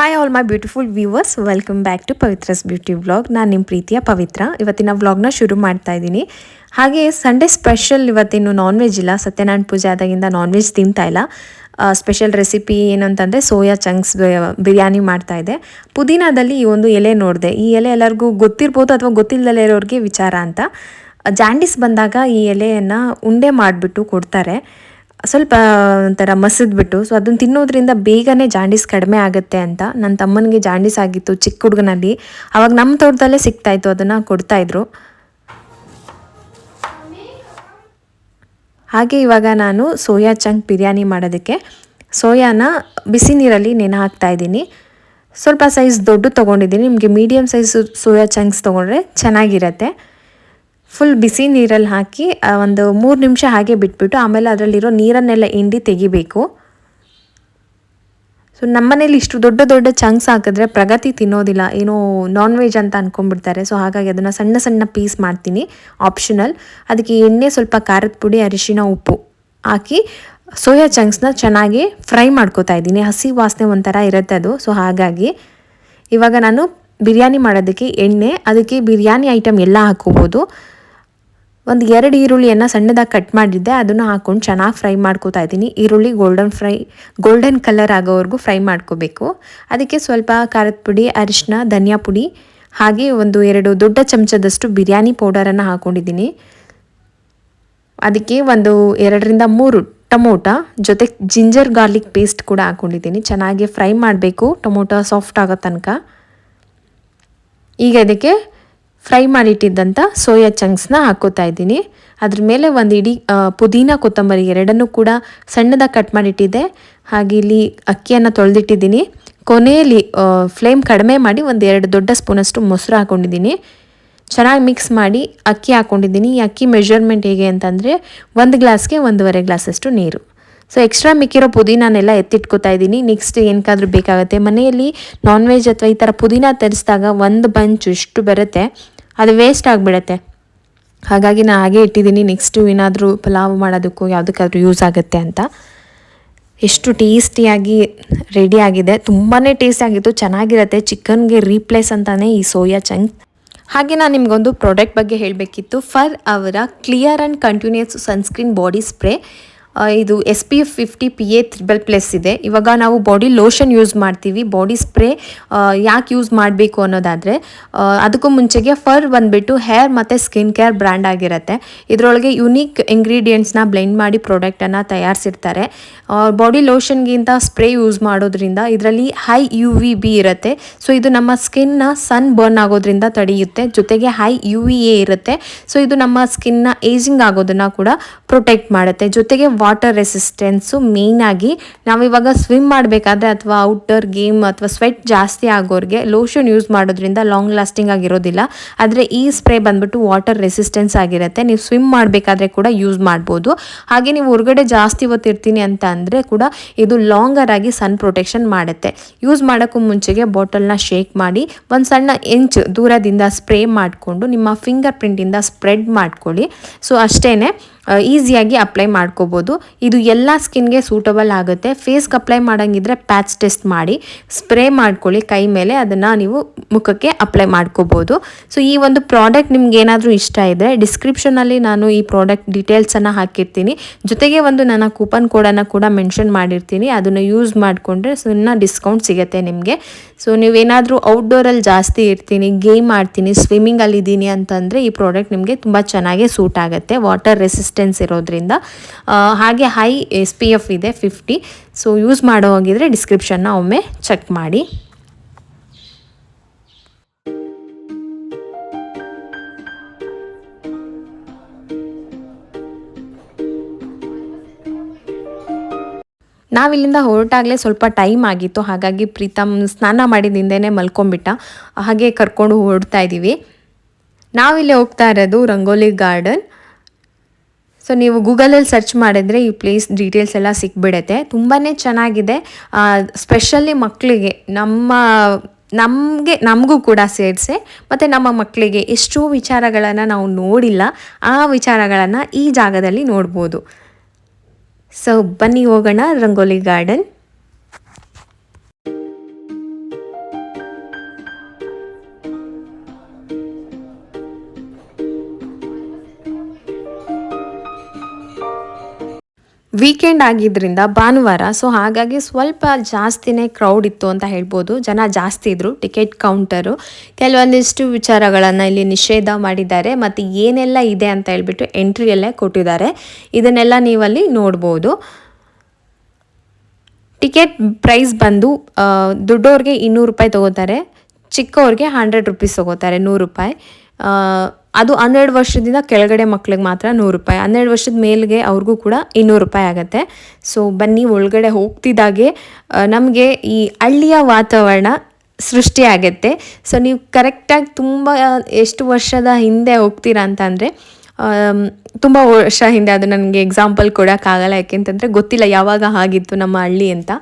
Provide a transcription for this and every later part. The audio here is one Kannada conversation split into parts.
Hi all my beautiful viewers, welcome back to Pavitra's beauty vlog. ನಾನು ನಿಮ್ಮ ಪ್ರೀತಿಯ ಪವಿತ್ರ. ಇವತ್ತಿನ ವ್ಲಾಗ್ನ ಶುರು ಮಾಡ್ತಾ ಇದ್ದೀನಿ. ಹಾಗೆ ಸಂಡೇ ಸ್ಪೆಷಲ್ ಇವತ್ತಿನ್ನು ನಾನ್ ವೆಜ್ ಇಲ್ಲ. ಸತ್ಯನಾರಾಯಣ ಪೂಜೆ ಆದಾಗಿಂದ ನಾನ್ ವೆಜ್ ತಿಂತಾ ಇಲ್ಲ. ಸ್ಪೆಷಲ್ ರೆಸಿಪಿ ಏನು ಅಂತಂದರೆ ಸೋಯಾ ಚಂಕ್ಸ್ ಬಿರಿಯಾನಿ ಮಾಡ್ತಾ ಇದೆ. ಪುದೀನಾದಲ್ಲಿ ಈ ಒಂದು ಎಲೆ ನೋಡಿದೆ. ಈ ಎಲೆ ಎಲ್ಲರಿಗೂ ಗೊತ್ತಿರ್ಬೋದು ಅಥವಾ ಗೊತ್ತಿಲ್ಲದಲ್ಲೇ ಇರೋರಿಗೆ ವಿಚಾರ ಅಂತ. ಜಾಂಡೀಸ್ ಬಂದಾಗ ಈ ಎಲೆಯನ್ನು ಉಂಡೆ ಮಾಡಿಬಿಟ್ಟು ಕೊಡ್ತಾರೆ. ಸ್ವಲ್ಪ ಒಂಥರ ಮಸಿದ್ಬಿಟ್ಟು. ಸೊ ಅದನ್ನು ತಿನ್ನೋದ್ರಿಂದ ಬೇಗನೆ ಜಾಂಡೀಸ್ ಕಡಿಮೆ ಆಗುತ್ತೆ ಅಂತ. ನನ್ನ ತಮ್ಮನಿಗೆ ಜಾಂಡೀಸ್ ಆಗಿತ್ತು ಚಿಕ್ಕ ಹುಡುಗನಲ್ಲಿ. ಆವಾಗ ನಮ್ಮ ತೋಟದಲ್ಲೇ ಸಿಗ್ತಾಯಿತ್ತು, ಅದನ್ನು ಕೊಡ್ತಾಯಿದ್ರು. ಹಾಗೆ ಇವಾಗ ನಾನು ಸೋಯಾ ಚಂಕ್ ಬಿರಿಯಾನಿ ಮಾಡೋದಕ್ಕೆ ಸೋಯಾನ ಬಿಸಿ ನೀರಲ್ಲಿ ನೆನೆ ಹಾಕ್ತಾಯಿದ್ದೀನಿ. ಸ್ವಲ್ಪ ಸೈಜ್ ದೊಡ್ಡ ತೊಗೊಂಡಿದ್ದೀನಿ. ನಿಮಗೆ ಮೀಡಿಯಮ್ ಸೈಜ್ ಸೋಯಾ ಚಂಕ್ಸ್ ತೊಗೊಂಡ್ರೆ ಚೆನ್ನಾಗಿರತ್ತೆ. ಫುಲ್ ಬಿಸಿ ನೀರಲ್ಲಿ ಹಾಕಿ ಒಂದು 3 ನಿಮಿಷ ಹಾಗೆ ಬಿಟ್ಬಿಟ್ಟು ಆಮೇಲೆ ಅದರಲ್ಲಿರೋ ನೀರನ್ನೆಲ್ಲ ಹಿಂಡಿ ತೆಗಿಬೇಕು. ಸೊ ನಮ್ಮನೇಲಿ ಇಷ್ಟು ದೊಡ್ಡ ದೊಡ್ಡ ಚಂಕ್ಸ್ ಹಾಕಿದ್ರೆ ಪ್ರಗತಿ ತಿನ್ನೋದಿಲ್ಲ, ಏನೋ ನಾನ್ ವೆಜ್ ಅಂತ ಅಂದ್ಕೊಂಡ್ಬಿಡ್ತಾರೆ. ಸೊ ಹಾಗಾಗಿ ಅದನ್ನು ಸಣ್ಣ ಸಣ್ಣ ಪೀಸ್ ಮಾಡ್ತೀನಿ, ಆಪ್ಷನಲ್. ಅದಕ್ಕೆ ಎಣ್ಣೆ, ಸ್ವಲ್ಪ ಖಾರದ ಪುಡಿ, ಅರಿಶಿನ, ಉಪ್ಪು ಹಾಕಿ ಸೋಯಾ ಚಂಕ್ಸ್ನ ಚೆನ್ನಾಗಿ ಫ್ರೈ ಮಾಡ್ಕೋತಾ ಇದ್ದೀನಿ. ಹಸಿ ವಾಸನೆ ಒಂಥರ ಇರುತ್ತೆ ಅದು. ಸೊ ಹಾಗಾಗಿ ಇವಾಗ ನಾನು ಬಿರಿಯಾನಿ ಮಾಡೋದಕ್ಕೆ ಎಣ್ಣೆ, ಅದಕ್ಕೆ ಬಿರಿಯಾನಿ ಐಟಮ್ ಎಲ್ಲ ಹಾಕ್ಕೋಬೋದು. ಒಂದು 2 ಈರುಳ್ಳಿಯನ್ನು ಸಣ್ಣದಾಗಿ ಕಟ್ ಮಾಡಿದ್ದೆ, ಅದನ್ನು ಹಾಕ್ಕೊಂಡು ಚೆನ್ನಾಗಿ ಫ್ರೈ ಮಾಡ್ಕೋತಾ ಇದ್ದೀನಿ. ಈರುಳ್ಳಿ ಗೋಲ್ಡನ್ ಕಲರ್ ಆಗೋವರೆಗೂ ಫ್ರೈ ಮಾಡ್ಕೋಬೇಕು. ಅದಕ್ಕೆ ಸ್ವಲ್ಪ ಖಾರದ ಪುಡಿ, ಅರಿಶಿನ, ಧನಿಯಾ ಪುಡಿ, ಹಾಗೆ 2 ದೊಡ್ಡ ಚಮಚದಷ್ಟು ಬಿರಿಯಾನಿ ಪೌಡರನ್ನು ಹಾಕ್ಕೊಂಡಿದ್ದೀನಿ. ಅದಕ್ಕೆ 2 ರಿಂದ 3 ಟೊಮೊಟೊ ಜೊತೆ ಜಿಂಜರ್ ಗಾರ್ಲಿಕ್ ಪೇಸ್ಟ್ ಕೂಡ ಹಾಕ್ಕೊಂಡಿದ್ದೀನಿ. ಚೆನ್ನಾಗಿ ಫ್ರೈ ಮಾಡಬೇಕು, ಟೊಮೊಟೊ ಸಾಫ್ಟ್ ಆಗೋ ತನಕ. ಈಗ ಅದಕ್ಕೆ ಫ್ರೈ ಮಾಡಿಟ್ಟಿದ್ದಂಥ ಸೋಯಾ ಚಂಕ್ಸ್ನ ಹಾಕ್ಕೋತಾ ಇದ್ದೀನಿ. ಅದ್ರ ಮೇಲೆ ಒಂದು ಇಡೀ ಪುದೀನ, ಕೊತ್ತಂಬರಿ ಎರಡನ್ನೂ ಕೂಡ ಸಣ್ಣದಾಗಿ ಕಟ್ ಮಾಡಿಟ್ಟಿದ್ದೆ. ಹಾಗೆ ಇಲ್ಲಿ ಅಕ್ಕಿಯನ್ನು ತೊಳೆದಿಟ್ಟಿದ್ದೀನಿ. ಕೊನೆಯಲ್ಲಿ ಫ್ಲೇಮ್ ಕಡಿಮೆ ಮಾಡಿ 2 ದೊಡ್ಡ ಸ್ಪೂನಷ್ಟು ಮೊಸರು ಹಾಕ್ಕೊಂಡಿದ್ದೀನಿ. ಚೆನ್ನಾಗಿ ಮಿಕ್ಸ್ ಮಾಡಿ ಅಕ್ಕಿ ಹಾಕ್ಕೊಂಡಿದ್ದೀನಿ. ಈ ಅಕ್ಕಿ ಮೆಷರ್ಮೆಂಟ್ ಹೇಗೆ ಅಂತಂದರೆ 1 ಗ್ಲಾಸ್ಗೆ 1.5 ಗ್ಲಾಸಷ್ಟು ನೀರು. ಸೊ ಎಕ್ಸ್ಟ್ರಾ ಮಿಕ್ಕಿರೋ ಪುದೀನಾನೆಲ್ಲ ಎತ್ತಿಟ್ಕೋತಾ ಇದ್ದೀನಿ. ನೆಕ್ಸ್ಟ್ ಏನಕ್ಕಾದ್ರೂ ಬೇಕಾಗುತ್ತೆ. ಮನೆಯಲ್ಲಿ ನಾನ್ ವೆಜ್ ಅಥವಾ ಈ ಥರ ಪುದೀನ ತರಿಸಿದಾಗ 1 ಬಂಚ್ ಇಷ್ಟು ಬರುತ್ತೆ, ಅದು ವೇಸ್ಟ್ ಆಗಿಬಿಡತ್ತೆ. ಹಾಗಾಗಿ ನಾನು ಹಾಗೆ ಇಟ್ಟಿದ್ದೀನಿ. ನೆಕ್ಸ್ಟು ಏನಾದರೂ ಪಲಾವ್ ಮಾಡೋದಕ್ಕೂ ಯಾವುದಕ್ಕಾದ್ರೂ ಯೂಸ್ ಆಗುತ್ತೆ ಅಂತ. ಎಷ್ಟು ಟೇಸ್ಟಿಯಾಗಿ ರೆಡಿ ಆಗಿದೆ. ತುಂಬಾ ಟೇಸ್ಟಿ ಆಗಿತ್ತು, ಚೆನ್ನಾಗಿರುತ್ತೆ. ಚಿಕನ್ಗೆ ರೀಪ್ಲೇಸ್ ಅಂತಾನೆ ಈ ಸೋಯಾ ಚಂಕ್. ಹಾಗೆ ನಾನು ನಿಮಗೊಂದು ಪ್ರಾಡಕ್ಟ್ ಬಗ್ಗೆ ಹೇಳಬೇಕಿತ್ತು. ಫರ್ ಅವರ clear and continuous sunscreen body spray. ಇದು SPF 50 PA++ ಇದೆ. ಇವಾಗ ನಾವು ಬಾಡಿ ಲೋಷನ್ ಯೂಸ್ ಮಾಡ್ತೀವಿ. ಬಾಡಿ ಸ್ಪ್ರೇ ಯಾಕೆ ಯೂಸ್ ಮಾಡಬೇಕು ಅನ್ನೋದಾದರೆ, ಅದಕ್ಕೂ ಮುಂಚೆಗೆ ಫರ್ ಬಂದುಬಿಟ್ಟು ಹೇರ್ ಮತ್ತು ಸ್ಕಿನ್ ಕೇರ್ ಬ್ರ್ಯಾಂಡ್ ಆಗಿರುತ್ತೆ. ಇದರೊಳಗೆ ಯುನೀಕ್ ಇಂಗ್ರೀಡಿಯೆಂಟ್ಸ್ನ ಬ್ಲೆಂಡ್ ಮಾಡಿ ಪ್ರಾಡಕ್ಟನ್ನು ತಯಾರಿಸಿರ್ತಾರೆ. ಬಾಡಿ ಲೋಷನ್ಗಿಂತ ಸ್ಪ್ರೇ ಯೂಸ್ ಮಾಡೋದ್ರಿಂದ ಇದರಲ್ಲಿ ಹೈ UVB ಇರುತ್ತೆ. ಸೊ ಇದು ನಮ್ಮ ಸ್ಕಿನ್ನ ಸನ್ ಬರ್ನ್ ಆಗೋದ್ರಿಂದ ತಡೆಯುತ್ತೆ. ಜೊತೆಗೆ ಹೈ UVA ಇರುತ್ತೆ. ಸೊ ಇದು ನಮ್ಮ ಸ್ಕಿನ್ನ ಏಜಿಂಗ್ ಆಗೋದನ್ನು ಕೂಡ ಪ್ರೊಟೆಕ್ಟ್ ಮಾಡುತ್ತೆ. ಜೊತೆಗೆ ವಾಟರ್ ರೆಸಿಸ್ಟೆನ್ಸು ಮೇಯ್ನ್ ಆಗಿ ನಾವಿವಾಗ ಸ್ವಿಮ್ ಮಾಡಬೇಕಾದ್ರೆ ಅಥವಾ ಔಟ್ಡೋರ್ ಗೇಮ್ ಅಥವಾ ಸ್ವೆಟ್ ಜಾಸ್ತಿ ಆಗೋರಿಗೆ ಲೋಷನ್ ಯೂಸ್ ಮಾಡೋದ್ರಿಂದ ಲಾಂಗ್ ಲಾಸ್ಟಿಂಗ್ ಆಗಿರೋದಿಲ್ಲ. ಆದರೆ ಈ ಸ್ಪ್ರೇ ಬಂದ್ಬಿಟ್ಟು ವಾಟರ್ ರೆಸಿಸ್ಟೆನ್ಸ್ ಆಗಿರುತ್ತೆ. ನೀವು ಸ್ವಿಮ್ ಮಾಡಬೇಕಾದ್ರೆ ಕೂಡ ಯೂಸ್ ಮಾಡ್ಬೋದು. ಹಾಗೆ ನೀವು ಹೊರಗಡೆ ಜಾಸ್ತಿ ಹೊತ್ತಿರ್ತೀನಿ ಅಂತ ಅಂದರೆ ಕೂಡ ಇದು ಲಾಂಗರ್ ಆಗಿ ಸನ್ ಪ್ರೊಟೆಕ್ಷನ್ ಮಾಡುತ್ತೆ. ಯೂಸ್ ಮಾಡೋಕ್ಕೂ ಮುಂಚೆಗೆ ಬಾಟಲ್ನ ಶೇಕ್ ಮಾಡಿ ಒಂದು ಸಣ್ಣ ಇಂಚ್ ದೂರದಿಂದ ಸ್ಪ್ರೇ ಮಾಡಿಕೊಂಡು ನಿಮ್ಮ ಫಿಂಗರ್ ಪ್ರಿಂಟಿಂದ ಸ್ಪ್ರೆಡ್ ಮಾಡ್ಕೊಳ್ಳಿ. ಸೊ ಅಷ್ಟೇ, ಈಸಿಯಾಗಿ ಅಪ್ಲೈ ಮಾಡ್ಕೋಬೋದು. ಇದು ಎಲ್ಲ ಸ್ಕಿನ್ಗೆ ಸೂಟಬಲ್ ಆಗುತ್ತೆ. ಫೇಸ್ಗೆ ಅಪ್ಲೈ ಮಾಡೋಂಗಿದ್ರೆ ಪ್ಯಾಚ್ ಟೆಸ್ಟ್ ಮಾಡಿ ಸ್ಪ್ರೇ ಮಾಡ್ಕೊಳ್ಳಿ ಕೈ ಮೇಲೆ, ಅದನ್ನು ನೀವು ಮುಖಕ್ಕೆ ಅಪ್ಲೈ ಮಾಡ್ಕೋಬೋದು. ಸೊ ಈ ಒಂದು ಪ್ರಾಡಕ್ಟ್ ನಿಮ್ಗೆ ಏನಾದರೂ ಇಷ್ಟ ಇದ್ದರೆ ಡಿಸ್ಕ್ರಿಪ್ಷನಲ್ಲಿ ನಾನು ಈ ಪ್ರಾಡಕ್ಟ್ ಡೀಟೇಲ್ಸನ್ನು ಹಾಕಿರ್ತೀನಿ. ಜೊತೆಗೆ ನನ್ನ ಕೂಪನ್ ಕೋಡನ್ನು ಕೂಡ ಮೆನ್ಷನ್ ಮಾಡಿರ್ತೀನಿ. ಅದನ್ನು ಯೂಸ್ ಮಾಡಿಕೊಂಡ್ರೆ ಸಣ್ಣ ಡಿಸ್ಕೌಂಟ್ ಸಿಗುತ್ತೆ ನಿಮಗೆ. ಸೊ ನೀವೇನಾದರೂ ಔಟ್ಡೋರಲ್ಲಿ ಜಾಸ್ತಿ ಇರ್ತೀನಿ, ಗೇಮ್ ಆಡ್ತೀನಿ, ಸ್ವಿಮ್ಮಿಂಗಲ್ಲಿ ಇದ್ದೀನಿ ಅಂತಂದರೆ ಈ ಪ್ರಾಡಕ್ಟ್ ನಿಮಗೆ ತುಂಬ ಚೆನ್ನಾಗೇ ಸೂಟ್ ಆಗುತ್ತೆ, ವಾಟರ್ ರೆಸಿಸ್ಟೆನ್ಸ್ ಇರೋದ್ರಿಂದ. ಹಾಗೆ ಹೈ SPF ಇದೆ 50. ಸೊ ಯೂಸ್ ಮಾಡೋ ಹೋಗಿದ್ರೆ ಡಿಸ್ಕ್ರಿಪ್ಷನ್ನ ಒಮ್ಮೆ ಚೆಕ್ ಮಾಡಿ. ನಾವಿಲ್ಲಿಂದ ಹೊರಟಾಗಲೇ ಸ್ವಲ್ಪ ಟೈಮ್ ಆಗಿತ್ತು. ಹಾಗಾಗಿ ಪ್ರೀತಮ್ ಸ್ನಾನ ಮಾಡಿದಿಂದೇ ಮಲ್ಕೊಂಬಿಟ್ಟ. ಹಾಗೆ ಕರ್ಕೊಂಡು ಹೊರಡ್ತಾ ಇದ್ದೀವಿ. ನಾವಿಲ್ಲಿ ಹೋಗ್ತಾ ಇರೋದು ರಂಗೋಲಿ ಗಾರ್ಡನ್. ಸೊ ನೀವು ಗೂಗಲಲ್ಲಿ ಸರ್ಚ್ ಮಾಡಿದ್ರೆ ಈ ಪ್ಲೇಸ್ ಡೀಟೇಲ್ಸ್ ಎಲ್ಲ ಸಿಕ್ಬಿಡುತ್ತೆ. ತುಂಬಾ ಚೆನ್ನಾಗಿದೆ. ಸ್ಪೆಷಲಿ ಮಕ್ಕಳಿಗೆ, ನಮಗೂ ಕೂಡ ಸೇರಿಸಿ ಮತ್ತು ನಮ್ಮ ಮಕ್ಕಳಿಗೆ ಎಷ್ಟೋ ವಿಚಾರಗಳನ್ನು ನಾವು ನೋಡಿಲ್ಲ, ಆ ವಿಚಾರಗಳನ್ನು ಈ ಜಾಗದಲ್ಲಿ ನೋಡ್ಬೋದು. ಸೊ ಬನ್ನಿ ಹೋಗೋಣ ರಂಗೋಲಿ ಗಾರ್ಡನ್. ವೀಕೆಂಡ್ ಆಗಿದ್ದರಿಂದ ಭಾನುವಾರ, ಸೊ ಹಾಗಾಗಿ ಸ್ವಲ್ಪ ಜಾಸ್ತಿನೇ ಕ್ರೌಡ್ ಇತ್ತು ಅಂತ ಹೇಳ್ಬೋದು. ಜನ ಜಾಸ್ತಿ ಇದ್ದರು. ಟಿಕೆಟ್ ಕೌಂಟರು ಕೆಲವೊಂದಿಷ್ಟು ವಿಚಾರಗಳನ್ನು ಇಲ್ಲಿ ನಿಷೇಧ ಮಾಡಿದ್ದಾರೆ ಮತ್ತು ಏನೆಲ್ಲ ಇದೆ ಅಂತ ಹೇಳ್ಬಿಟ್ಟು ಎಂಟ್ರಿಯಲ್ಲೇ ಕೊಟ್ಟಿದ್ದಾರೆ. ಇದನ್ನೆಲ್ಲ ನೀವಲ್ಲಿ ನೋಡ್ಬೋದು. ಟಿಕೆಟ್ ಪ್ರೈಸ್ ಬಂದು ದೊಡ್ಡವ್ರಿಗೆ 200 ರೂಪಾಯಿ ತೊಗೋತಾರೆ, ಚಿಕ್ಕವ್ರಿಗೆ 100 ರುಪೀಸ್ ತೊಗೋತಾರೆ, 100 ರೂಪಾಯಿ. ಅದು 12 ವರ್ಷದಿಂದ ಕೆಳಗಡೆ ಮಕ್ಳಿಗೆ ಮಾತ್ರ 100 ರೂಪಾಯಿ, 12 ವರ್ಷದ ಮೇಲ್ಗೆ ಅವ್ರಿಗೂ ಕೂಡ 200 ರೂಪಾಯಿ ಆಗುತ್ತೆ. ಸೊ ಬನ್ನಿ, ಒಳಗಡೆ ಹೋಗ್ತಿದ್ದಾಗೆ ನಮಗೆ ಈ ಹಳ್ಳಿಯ ವಾತಾವರಣ ಸೃಷ್ಟಿಯಾಗತ್ತೆ. ಸೊ ನೀವು ಕರೆಕ್ಟಾಗಿ ತುಂಬ ಎಷ್ಟು ವರ್ಷದ ಹಿಂದೆ ಹೋಗ್ತೀರಾ ಅಂತಂದರೆ, ತುಂಬ ವರ್ಷ ಹಿಂದೆ, ಅದು ನನಗೆ ಎಕ್ಸಾಂಪಲ್ ಕೊಡೋಕ್ಕಾಗಲ್ಲ, ಯಾಕೆಂತಂದರೆ ಗೊತ್ತಿಲ್ಲ ಯಾವಾಗ ಆಗಿತ್ತು ನಮ್ಮ ಹಳ್ಳಿ ಅಂತ.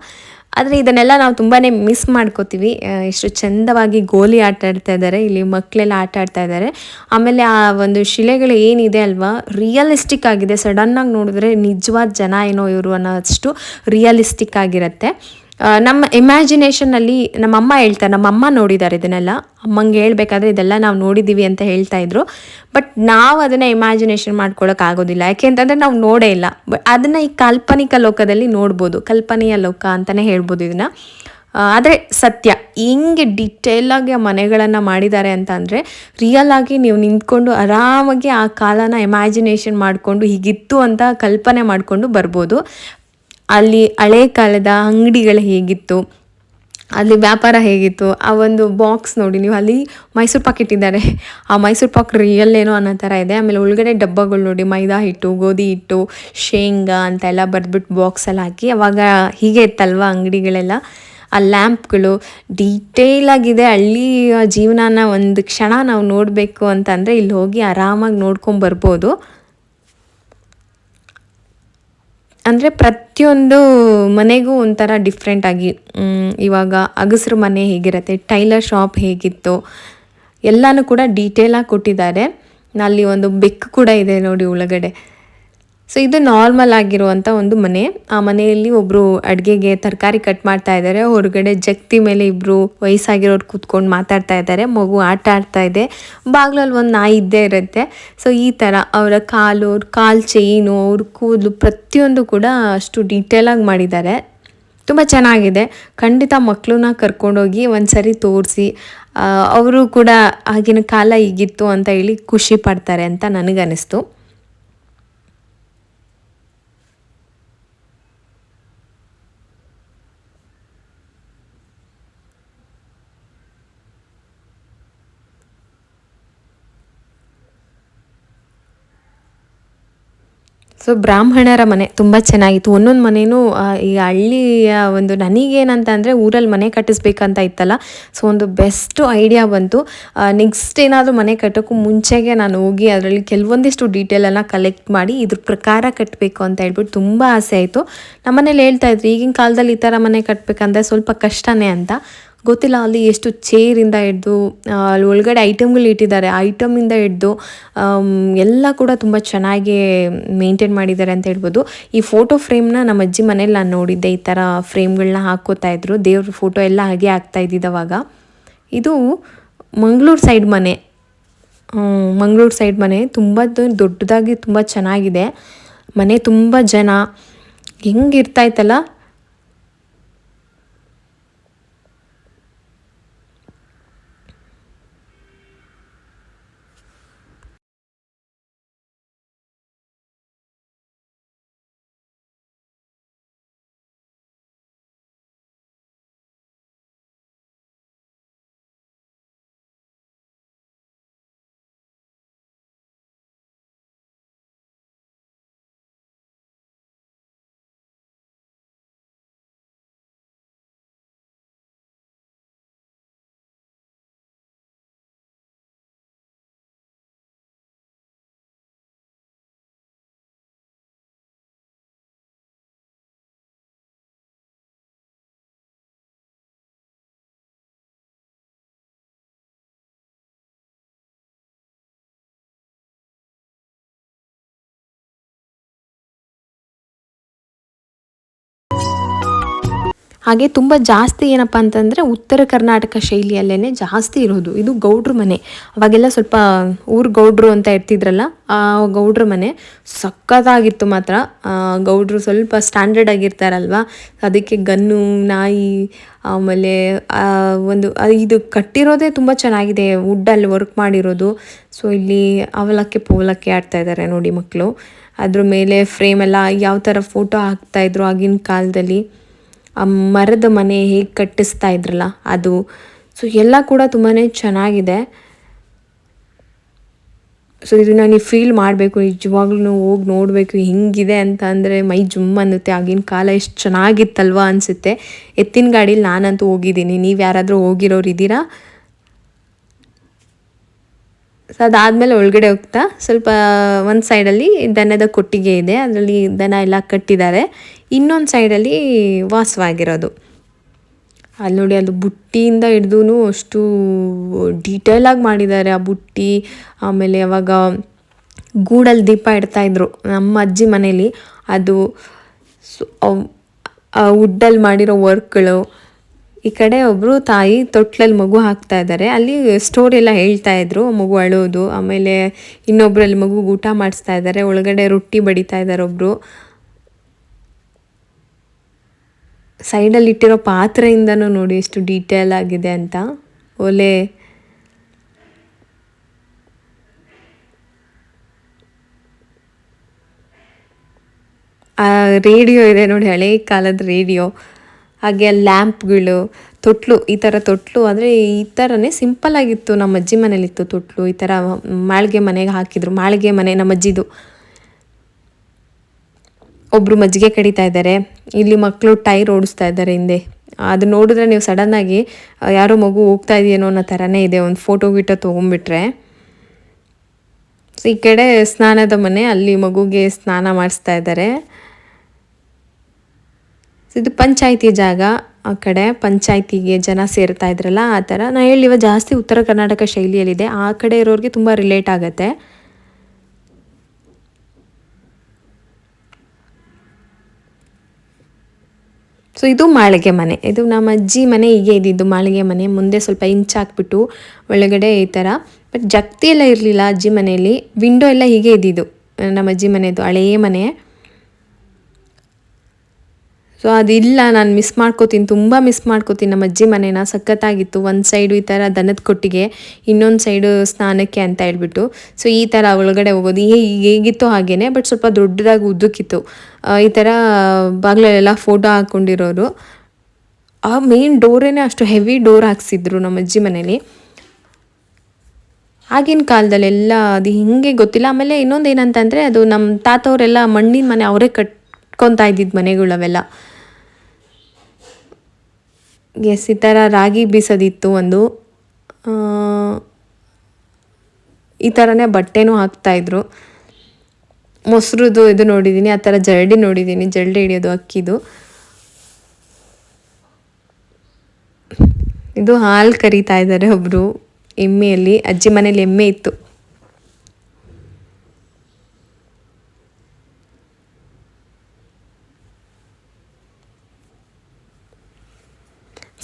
ಆದರೆ ಇದನ್ನೆಲ್ಲ ನಾವು ತುಂಬಾ ಮಿಸ್ ಮಾಡ್ಕೋತೀವಿ. ಎಷ್ಟು ಚೆಂದವಾಗಿ ಗೋಲಿ ಆಟ ಆಡ್ತಾ ಇದ್ದಾರೆ, ಇಲ್ಲಿ ಮಕ್ಕಳೆಲ್ಲ ಆಟ ಆಡ್ತಾ ಇದ್ದಾರೆ. ಆಮೇಲೆ ಆ ಒಂದು ಶಿಲೆಗಳು ಏನಿದೆ ಅಲ್ವಾ, ರಿಯಲಿಸ್ಟಿಕ್ ಆಗಿದೆ. ಸಡನ್ನಾಗಿ ನೋಡಿದ್ರೆ ನಿಜವಾದ ಜನ ಏನೋ ಇವರು ಅನ್ನೋಷ್ಟು ರಿಯಲಿಸ್ಟಿಕ್ ಆಗಿರುತ್ತೆ. ನಮ್ಮ ಇಮ್ಯಾಜಿನೇಷನಲ್ಲಿ ನಮ್ಮಮ್ಮ ಹೇಳ್ತಾರೆ, ನಮ್ಮಮ್ಮ ನೋಡಿದ್ದಾರೆ ಇದನ್ನೆಲ್ಲ, ಅಮ್ಮಂಗೆ ಹೇಳ್ಬೇಕಾದ್ರೆ ಇದೆಲ್ಲ ನಾವು ನೋಡಿದ್ದೀವಿ ಅಂತ ಹೇಳ್ತಾಯಿದ್ರು. ಬಟ್ ನಾವು ಅದನ್ನು ಇಮ್ಯಾಜಿನೇಷನ್ ಮಾಡ್ಕೊಳ್ಳೋಕ್ಕಾಗೋದಿಲ್ಲ, ಯಾಕೆ ಅಂತಂದರೆ ನಾವು ನೋಡೇ ಇಲ್ಲ. ಬಟ್ ಅದನ್ನು ಈ ಕಾಲ್ಪನಿಕ ಲೋಕದಲ್ಲಿ ನೋಡ್ಬೋದು, ಕಲ್ಪನೆಯ ಲೋಕ ಅಂತಲೇ ಹೇಳ್ಬೋದು ಇದನ್ನು. ಆದರೆ ಸತ್ಯ, ಹೆಂಗೆ ಡಿಟೇಲಾಗಿ ಆ ಮನೆಗಳನ್ನು ಮಾಡಿದ್ದಾರೆ ಅಂತ ಅಂದರೆ, ರಿಯಲ್ ಆಗಿ ನೀವು ನಿಂತ್ಕೊಂಡು ಆರಾಮಾಗಿ ಆ ಕಾಲನ ಇಮ್ಯಾಜಿನೇಷನ್ ಮಾಡಿಕೊಂಡು ಹೀಗಿತ್ತು ಅಂತ ಕಲ್ಪನೆ ಮಾಡಿಕೊಂಡು ಬರ್ಬೋದು. ಅಲ್ಲಿ ಹಳೆ ಕಾಲದ ಅಂಗಡಿಗಳು ಹೇಗಿತ್ತು, ಅಲ್ಲಿ ವ್ಯಾಪಾರ ಹೇಗಿತ್ತು, ಆ ಒಂದು ಬಾಕ್ಸ್ ನೋಡಿ ನೀವು, ಅಲ್ಲಿ ಮೈಸೂರು ಪಾಕ್ ಇಟ್ಟಿದ್ದಾರೆ. ಆ ಮೈಸೂರು ಪಾಕ್ ರಿಯಲ್ ಏನೋ ಅನ್ನೋ ಥರ ಇದೆ. ಆಮೇಲೆ ಒಳಗಡೆ ಡಬ್ಬಗಳು ನೋಡಿ, ಮೈದಾ ಹಿಟ್ಟು, ಗೋಧಿ ಹಿಟ್ಟು, ಶೇಂಗಾ ಅಂತೆಲ್ಲ ಬರೆದ್ಬಿಟ್ಟು ಬಾಕ್ಸಲ್ಲಿ ಹಾಕಿ, ಅವಾಗ ಹೀಗೆ ಇತ್ತಲ್ವ ಅಂಗಡಿಗಳೆಲ್ಲ. ಆ ಲ್ಯಾಂಪ್ಗಳು ಡೀಟೇಲಾಗಿದೆ. ಹಳ್ಳಿ ಜೀವನನ ಒಂದು ಕ್ಷಣ ನಾವು ನೋಡಬೇಕು ಅಂತಂದರೆ ಇಲ್ಲಿ ಹೋಗಿ ಆರಾಮಾಗಿ ನೋಡ್ಕೊಂಬರ್ಬೋದು. ಅಂದರೆ ಪ್ರತಿಯೊಂದು ಮನೆಗೂ ಒಂಥರ ಡಿಫ್ರೆಂಟಾಗಿ, ಇವಾಗ ಅಗಸ್ರ ಮನೆ ಹೇಗಿರುತ್ತೆ, ಟೈಲರ್ ಶಾಪ್ ಹೇಗಿತ್ತು, ಎಲ್ಲನೂ ಕೂಡ ಡೀಟೇಲಾಗಿ ಕೊಟ್ಟಿದ್ದಾರೆ. ಅಲ್ಲಿ ಒಂದು ಬೆಕ್ಕು ಕೂಡ ಇದೆ ನೋಡಿ ಒಳಗಡೆ. ಸೊ ಇದು ನಾರ್ಮಲ್ ಆಗಿರುವಂಥ ಒಂದು ಮನೆ. ಆ ಮನೆಯಲ್ಲಿ ಒಬ್ಬರು ಅಡುಗೆಗೆ ತರಕಾರಿ ಕಟ್ ಮಾಡ್ತಾ ಇದ್ದಾರೆ. ಹೊರಗಡೆ ಜಗ್ತಿ ಮೇಲೆ ಇಬ್ಬರು ವಯಸ್ಸಾಗಿರೋರು ಕೂತ್ಕೊಂಡು ಮಾತಾಡ್ತಾ ಇದ್ದಾರೆ. ಮಗು ಆಟ ಆಡ್ತಾ ಇದೆ. ಬಾಗಿಲಲ್ಲಿ ಒಂದು ನಾಯಿ ಇದ್ದೇ ಇರುತ್ತೆ. ಸೊ ಈ ಥರ ಅವರ ಕಾಲು ಚೈನು, ಅವ್ರ ಕೂದಲು ಪ್ರತಿಯೊಂದು ಕೂಡ ಅಷ್ಟು ಡೀಟೇಲಾಗಿ ಮಾಡಿದ್ದಾರೆ. ತುಂಬ ಚೆನ್ನಾಗಿದೆ. ಖಂಡಿತ ಮಕ್ಕಳನ್ನ ಕರ್ಕೊಂಡೋಗಿ ಒಂದು ಸರಿ ತೋರಿಸಿ, ಅವರು ಕೂಡ ಆಗಿನ ಕಾಲ ಹೀಗಿತ್ತು ಅಂತ ಹೇಳಿ ಖುಷಿ ಪಡ್ತಾರೆ ಅಂತ ನನಗನ್ನಿಸ್ತು. ಸೊ ಬ್ರಾಹ್ಮಣರ ಮನೆ ತುಂಬ ಚೆನ್ನಾಗಿತ್ತು. ಒಂದೊಂದು ಮನೆಯೂ ಈ ಹಳ್ಳಿಯ ಒಂದು, ನನಗೇನಂತ ಅಂದರೆ ಊರಲ್ಲಿ ಮನೆ ಕಟ್ಟಿಸ್ಬೇಕಂತ ಇತ್ತಲ್ಲ, ಸೊ ಒಂದು ಬೆಸ್ಟ್ ಐಡಿಯಾ ಬಂತು. ನೆಕ್ಸ್ಟ್ ಏನಾದರೂ ಮನೆ ಕಟ್ಟೋಕ್ಕೂ ಮುಂಚೆಗೆ ನಾನು ಹೋಗಿ ಅದರಲ್ಲಿ ಕೆಲವೊಂದಿಷ್ಟು ಡೀಟೇಲನ್ನು ಕಲೆಕ್ಟ್ ಮಾಡಿ ಇದ್ರ ಪ್ರಕಾರ ಕಟ್ಟಬೇಕು ಅಂತ ಹೇಳ್ಬಿಟ್ಟು ತುಂಬ ಆಸೆ ಆಯಿತು. ನಮ್ಮನೇಲಿ ಹೇಳ್ತಾಯಿದ್ರು, ಈಗಿನ ಕಾಲದಲ್ಲಿ ಈ ಥರ ಮನೆ ಕಟ್ಟಬೇಕಂದ್ರೆ ಸ್ವಲ್ಪ ಕಷ್ಟನೇ ಅಂತ. ಗೊತ್ತಿಲ್ಲ, ಅಲ್ಲಿ ಎಷ್ಟು ಚೇರಿಂದ ಹಿಡ್ದು ಅಲ್ಲಿ ಒಳಗಡೆ ಐಟಮ್ಗಳು ಇಟ್ಟಿದ್ದಾರೆ, ಐಟಮಿಂದ ಹಿಡ್ದು ಎಲ್ಲ ಕೂಡ ತುಂಬ ಚೆನ್ನಾಗಿ ಮೇಂಟೈನ್ ಮಾಡಿದ್ದಾರೆ ಅಂತ ಹೇಳ್ಬೋದು. ಈ ಫೋಟೋ ಫ್ರೇಮ್ನ ನಮ್ಮ ಅಜ್ಜಿ ಮನೇಲಿ ನಾನು ನೋಡಿದ್ದೆ. ಈ ಥರ ಫ್ರೇಮ್ಗಳನ್ನ ಹಾಕ್ಕೋತಾ ಇದ್ರು, ದೇವ್ರ ಫೋಟೋ ಎಲ್ಲ ಹಾಗೆ ಹಾಕ್ತಾ ಇದ್ದಿದ್ದವಾಗ. ಇದು ಮಂಗಳೂರು ಸೈಡ್ ಮನೆ. ಮಂಗಳೂರು ಸೈಡ್ ಮನೆ ತುಂಬ ದೊಡ್ಡದಾಗಿ ತುಂಬ ಚೆನ್ನಾಗಿದೆ ಮನೆ. ತುಂಬ ಜನ ಹೆಂಗಿರ್ತಾಯಿತ್ತಲ್ಲ. ಹಾಗೆ ತುಂಬ ಜಾಸ್ತಿ ಏನಪ್ಪ ಅಂತಂದರೆ ಉತ್ತರ ಕರ್ನಾಟಕ ಶೈಲಿಯಲ್ಲೇ ಜಾಸ್ತಿ ಇರೋದು. ಇದು ಗೌಡ್ರ ಮನೆ. ಅವಾಗೆಲ್ಲ ಸ್ವಲ್ಪ ಊರು ಗೌಡ್ರು ಅಂತ ಇರ್ತಿದ್ರಲ್ಲ, ಆ ಗೌಡ್ರ ಮನೆ ಸಖತ್ತಾಗಿತ್ತು ಮಾತ್ರ. ಗೌಡ್ರು ಸ್ವಲ್ಪ ಸ್ಟ್ಯಾಂಡರ್ಡ್ ಆಗಿರ್ತಾರಲ್ವ, ಅದಕ್ಕೆ ಗನ್ನು, ನಾಯಿ, ಆಮೇಲೆ ಇದು ಕಟ್ಟಿರೋದೇ ತುಂಬ ಚೆನ್ನಾಗಿದೆ, ವುಡ್ಡಲ್ಲಿ ವರ್ಕ್ ಮಾಡಿರೋದು. ಸೊ ಇಲ್ಲಿ ಅವಲಕ್ಕಿ ಪವಲಕ್ಕಿ ಆಡ್ತಾ ಇದ್ದಾರೆ ನೋಡಿ ಮಕ್ಕಳು. ಅದ್ರ ಮೇಲೆ ಫ್ರೇಮೆಲ್ಲ ಯಾವ ಥರ ಫೋಟೋ ಹಾಕ್ತಾಯಿದ್ರು ಆಗಿನ ಕಾಲದಲ್ಲಿ, ಆ ಮರದ ಮನೆ ಹೇಗೆ ಕಟ್ಟಿಸ್ತಾ ಇದ್ರಲ್ಲ ಅದು. ಸೊ ಎಲ್ಲ ಕೂಡ ತುಂಬಾ ಚೆನ್ನಾಗಿದೆ. ಸೊ ಇದನ್ನು ನೀವು ಫೀಲ್ ಮಾಡಬೇಕು, ನಿಜವಾಗ್ಲೂ ಹೋಗಿ ನೋಡಬೇಕು ಹೆಂಗಿದೆ ಅಂತ. ಅಂದರೆ ಮೈ ಜುಮ್ ಅನ್ನುತ್ತೆ. ಆಗಿನ ಕಾಲ ಎಷ್ಟು ಚೆನ್ನಾಗಿತ್ತಲ್ವ ಅನಿಸುತ್ತೆ. ಎತ್ತಿನ ಗಾಡೀಲಿ ನಾನಂತೂ ಹೋಗಿದ್ದೀನಿ. ನೀವು ಯಾರಾದರೂ ಹೋಗಿರೋರು ಇದ್ದೀರಾ? ಸೊ ಅದಾದಮೇಲೆ ಒಳಗಡೆ ಹೋಗ್ತಾ ಸ್ವಲ್ಪ ಒಂದು ಸೈಡಲ್ಲಿ ದನದ ಕೊಟ್ಟಿಗೆ ಇದೆ, ಅದರಲ್ಲಿ ದನ ಎಲ್ಲ ಕಟ್ಟಿದ್ದಾರೆ. ಇನ್ನೊಂದು ಸೈಡಲ್ಲಿ ವಾಸವಾಗಿರೋದು. ಅಲ್ಲಿ ನೋಡಿ, ಅದು ಬುಟ್ಟಿಯಿಂದ ಹಿಡ್ದು ಅಷ್ಟು ಡೀಟೇಲಾಗಿ ಮಾಡಿದ್ದಾರೆ ಆ ಬುಟ್ಟಿ. ಆಮೇಲೆ ಅವಾಗ ಗೂಡಲ್ಲಿ ದೀಪ ಇಡ್ತಾಯಿದ್ರು ನಮ್ಮ ಅಜ್ಜಿ ಮನೇಲಿ. ಅದು ವುಡ್ಡಲ್ಲಿ ಮಾಡಿರೋ ವರ್ಕ್ಗಳು. ಈ ಕಡೆ ಒಬ್ಬರು ತಾಯಿ ತೊಟ್ಲಲ್ಲಿ ಮಗು ಹಾಕ್ತಾ ಇದ್ದಾರೆ. ಅಲ್ಲಿ ಸ್ಟೋರಿ ಎಲ್ಲ ಹೇಳ್ತಾ ಇದ್ರು, ಮಗು ಅಳೋದು. ಆಮೇಲೆ ಇನ್ನೊಬ್ರಲ್ಲಿ ಮಗು ಊಟ ಮಾಡಿಸ್ತಾ ಇದ್ದಾರೆ. ಒಳಗಡೆ ರೊಟ್ಟಿ ಬಡಿತಾ ಇದ್ದಾರೆ ಒಬ್ಬರು. ಸೈಡಲ್ಲಿ ಇಟ್ಟಿರೋ ಪಾತ್ರೆಯಿಂದನೂ ನೋಡಿ ಎಷ್ಟು ಡೀಟೇಲ್ ಆಗಿದೆ ಅಂತ. ಒಲೆ, ರೇಡಿಯೋ ಇದೆ ನೋಡಿ, ಹಳೆ ಕಾಲದ ರೇಡಿಯೋ. ಹಾಗೆ ಲ್ಯಾಂಪ್ಗಳು, ತೊಟ್ಲು, ಈ ಥರ ತೊಟ್ಲು. ಆದರೆ ಈ ಥರನೇ ಸಿಂಪಲ್ ಆಗಿತ್ತು, ನಮ್ಮ ಅಜ್ಜಿ ಮನೇಲಿತ್ತು ತೊಟ್ಲು. ಈ ಥರ ಮಾಳಿಗೆ ಮನೆಗೆ ಹಾಕಿದ್ರು. ಮಾಳಿಗೆ ಮನೆ ನಮ್ಮ ಅಜ್ಜಿದು. ಒಬ್ಬರು ಮಜ್ಜಿಗೆ ಕಡಿತಾ ಇದ್ದಾರೆ. ಇಲ್ಲಿ ಮಕ್ಕಳು ಟೈರ್ ಓಡಿಸ್ತಾ ಇದ್ದಾರೆ ಹಿಂದೆ. ಅದು ನೋಡಿದ್ರೆ ನೀವು ಸಡನ್ನಾಗಿ ಯಾರೋ ಮಗು ಹೋಗ್ತಾ ಇದೆಯೇನೋ ಅನ್ನೋ ಥರನೇ ಇದೆ. ಒಂದು ಫೋಟೋ ಗಿಟೋ ತೊಗೊಂಬಿಟ್ರೆ. ಸೊ ಈ ಕಡೆ ಸ್ನಾನದ ಮನೆ, ಅಲ್ಲಿ ಮಗುಗೆ ಸ್ನಾನ ಮಾಡಿಸ್ತಾ ಇದ್ದಾರೆ. ಇದು ಪಂಚಾಯಿತಿ ಜಾಗ. ಆ ಕಡೆ ಪಂಚಾಯಿತಿಗೆ ಜನ ಸೇರ್ತಾ ಇದ್ರಲ್ಲ ಆ ಥರ. ನಾನು ಹೇಳಿವ ಜಾಸ್ತಿ ಉತ್ತರ ಕರ್ನಾಟಕ ಶೈಲಿಯಲ್ಲಿದೆ. ಆ ಕಡೆ ಇರೋರಿಗೆ ತುಂಬ ರಿಲೇಟ್ ಆಗುತ್ತೆ. ಸೊ ಇದು ಮಾಳಿಗೆ ಮನೆ. ಇದು ನಮ್ಮ ಅಜ್ಜಿ ಮನೆ ಹೀಗೆ ಇದ್ದಿದ್ದು ಮಾಳಿಗೆ ಮನೆ. ಮುಂದೆ ಸ್ವಲ್ಪ ಇಂಚ್ ಹಾಕ್ಬಿಟ್ಟು ಒಳಗಡೆ ಈ ಥರ. ಬಟ್ ಜಗ್ತಿ ಎಲ್ಲ ಇರಲಿಲ್ಲ ಅಜ್ಜಿ ಮನೆಯಲ್ಲಿ. ವಿಂಡೋ ಎಲ್ಲ ಹೀಗೆ ಇದ್ದಿದ್ದು ನಮ್ಮ ಅಜ್ಜಿ ಮನೆಯದು, ಹಳೆಯ ಮನೆ. ಸೊ ಅದಿಲ್ಲ, ನಾನು ಮಿಸ್ ಮಾಡ್ಕೋತೀನಿ, ತುಂಬ ಮಿಸ್ ಮಾಡ್ಕೋತೀನಿ ನಮ್ಮ ಅಜ್ಜಿ ಮನೇನ. ಸಖತ್ತಾಗಿತ್ತು. ಒಂದು ಸೈಡು ಈ ಥರ ದನದ ಕೊಟ್ಟಿಗೆ, ಇನ್ನೊಂದು ಸೈಡು ಸ್ನಾನಕ್ಕೆ ಅಂತ ಹೇಳ್ಬಿಟ್ಟು. ಸೊ ಈ ಥರ ಒಳಗಡೆ ಹೋಗೋದು ಹೇಗಿತ್ತು ಹಾಗೇ, ಬಟ್ ಸ್ವಲ್ಪ ದೊಡ್ಡದಾಗಿ ಉದ್ದಕ್ಕಿತ್ತು. ಈ ಥರ ಬಾಗಿಲಲ್ಲೆಲ್ಲ ಫೋಟೋ ಹಾಕ್ಕೊಂಡಿರೋರು. ಆ ಮೇನ್ ಡೋರೇನೆ ಅಷ್ಟು ಹೆವಿ ಡೋರ್ ಹಾಕ್ಸಿದ್ರು ನಮ್ಮ ಅಜ್ಜಿ ಮನೇಲಿ. ಆಗಿನ ಕಾಲದಲ್ಲೆಲ್ಲ ಅದು ಹಿಂಗೆ ಗೊತ್ತಿಲ್ಲ. ಆಮೇಲೆ ಇನ್ನೊಂದು ಏನಂತಂದರೆ, ಅದು ನಮ್ಮ ತಾತವರೆಲ್ಲ ಮಣ್ಣಿನ ಮನೆ ಅವರೇ ಕಟ್ಕೊತಾ ಇದ್ದಿದ್ದು ಮನೆಗಳವೆಲ್ಲ. ಎಸ್, ಈ ಥರ ರಾಗಿ ಬೀಸೋದಿತ್ತು ಒಂದು. ಈ ಥರನೇ ಬಟ್ಟೆನೂ ಹಾಕ್ತಾಯಿದ್ರು. ಮೊಸರುದು ಇದು ನೋಡಿದ್ದೀನಿ, ಆ ಥರ ಜರಡಿ ನೋಡಿದ್ದೀನಿ, ಜರಡಿ ಹಿಡಿಯೋದು ಅಕ್ಕಿದು. ಇದು ಹಾಲು ಕರಿತಾ ಇದ್ದಾರೆ ಒಬ್ಬರು ಎಮ್ಮೆಯಲ್ಲಿ. ಅಜ್ಜಿ ಮನೇಲಿ ಎಮ್ಮೆ ಇತ್ತು.